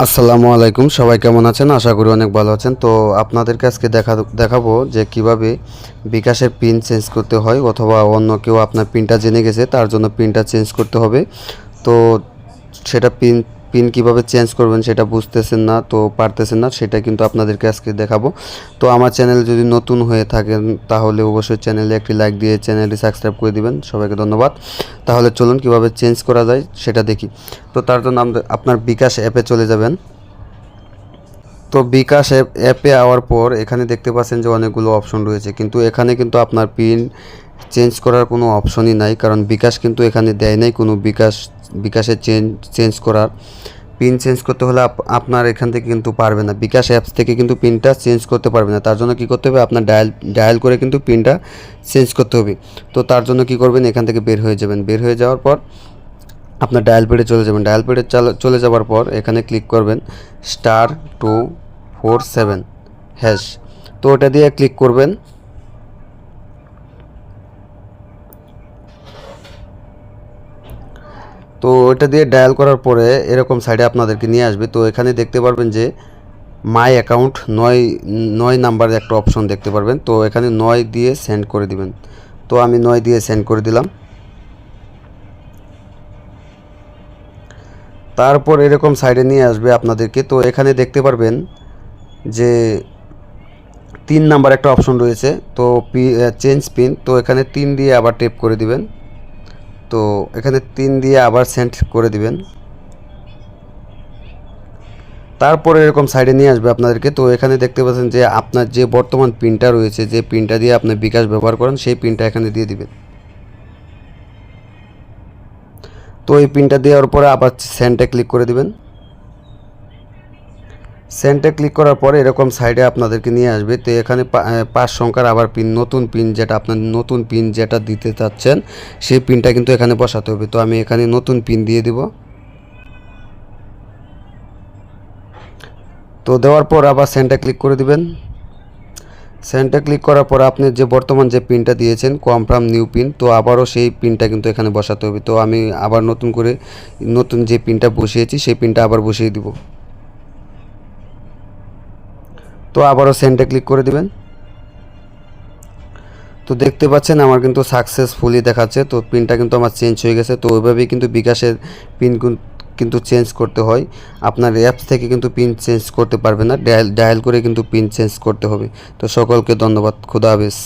আসসালামু আলাইকুম, সবাই কেমন আছেন? আশা করি অনেক ভালো আছেন। তো আপনাদেরকে আজকে দেখাবো যে কিভাবে বিকাশের পিন চেঞ্জ করতে হয়, অথবা অন্য কেউ আপনার পিনটা জেনে গেছে তার জন্য পিনটা চেঞ্জ করতে হবে। তো সেটা পিন কিভাবে চেঞ্জ করবেন সেটা বুঝতেছেন না, তো পারতেছেন না, সেটা কিন্তু আপনাদেরকে আজকে দেখাবো। তো আমার চ্যানেল যদি নতুন হয়ে থাকেন তাহলে অবশ্যই চ্যানেলে একটি লাইক দিয়ে চ্যানেলটি সাবস্ক্রাইব করে দিবেন। সবাইকে ধন্যবাদ। তাহলে চলুন কিভাবে চেঞ্জ করা যায় সেটা দেখি। তো তার জন্য আপনার বিকাশ অ্যাপে চলে যাবেন। তো বিকাশ অ্যাপে আওয়ার পর এখানে দেখতে পাচ্ছেন যে অনেকগুলো অপশন রয়েছে, কিন্তু এখানে কিন্তু আপনার পিন চেঞ্জ করার কোনো অপশনই নাই, কারণ বিকাশ কিন্তু এখানে দেয় নাই কোনো বিকাশে চেঞ্জ করার। পিন চেঞ্জ করতে হলে আপনার এখান থেকে কিন্তু পারবে না, বিকাশ অ্যাপস থেকে কিন্তু পিনটা চেঞ্জ করতে পারবে না। তার জন্য কী করতে হবে, আপনার ডায়াল করে কিন্তু পিনটা চেঞ্জ করতে হবে। তো তার জন্য কী করবেন, এখান থেকে বের হয়ে যাবেন। বের হয়ে যাওয়ার পর আপনার ডায়াল পেডে চলে যাবেন। ডায়াল পেডে চলে যাওয়ার পর এখানে ক্লিক করবেন *247#। তো ওটা দিয়ে ক্লিক করবেন। তো ওটা দিয়ে ডায়াল করার পরে এরকম সাইডে আপনাদেরকে নিয়ে আসবে। তো এখানে দেখতে পারবেন যে মাই অ্যাকাউন্ট 9 নাম্বারের একটা অপশন দেখতে পারবেন। তো এখানে 9 দিয়ে সেন্ড করে দিবেন। তো আমি 9 দিয়ে সেন্ড করে দিলাম। তারপর এরকম সাইডে নিয়ে আসবে আপনাদেরকে। তো এখানে দেখতে পারবেন যে 3 নাম্বার একটা অপশন রয়েছে, তো চেঞ্জ পিন। তো এখানে 3 দিয়ে আবার টেপ করে দিবেন। তো এখানে 3 দিয়ে আবার সেন্ড করে দিবেন। তারপরে এরকম সাইডে নিয়ে আসবে আপনাদেরকে। তো এখানে দেখতে পাচ্ছেন যে আপনার যে বর্তমান পিনটা রয়েছে, যে পিনটা দিয়ে আপনি বিকাশ ব্যবহার করেন, সেই পিনটা এখানে দিয়ে দিবেন। তো এই পিনটা দেওয়ার পরে আবার সেন্ডে ক্লিক করে দিবেন। সেন্টে ক্লিক করার পরে এরকম সাইডে আপনাদেরকে নিয়ে আসবে। তো এখানে 5 সংখ্যার আবার পিন, নতুন পিন যেটা আপনার নতুন পিন যেটা দিতে চাচ্ছেন সেই পিনটা কিন্তু এখানে বসাতে হবে। তো আমি এখানে নতুন পিন দিয়ে দিব। তো দেওয়ার পর আবার সেন্টে ক্লিক করে দিবেন। সেন্টে ক্লিক করার পর আপনি যে বর্তমান যে পিনটা দিয়েছেন কনফার্ম নিউ পিন, তো আবারও সেই পিনটা কিন্তু এখানে বসাতে হবে। তো আমি আবার নতুন যে পিনটা বসিয়েছি সেই পিনটা আবার বসিয়ে দিব। তো আবারও সেন্টে ক্লিক করে দিবেন। তো দেখতে পাচ্ছেন আমার কিন্তু সাকসেসফুলি দেখাচ্ছে। তো পিনটা কিন্তু আমার চেঞ্জ হয়ে গেছে। তো ওইভাবেই কিন্তু বিকাশের পিন কিন্তু চেঞ্জ করতে হয়। আপনার অ্যাপস থেকে কিন্তু পিন চেঞ্জ করতে পারবে না, ডায়াল করে কিন্তু পিন চেঞ্জ করতে হবে। তো সকলকে ধন্যবাদ। খুদা হাফেজ।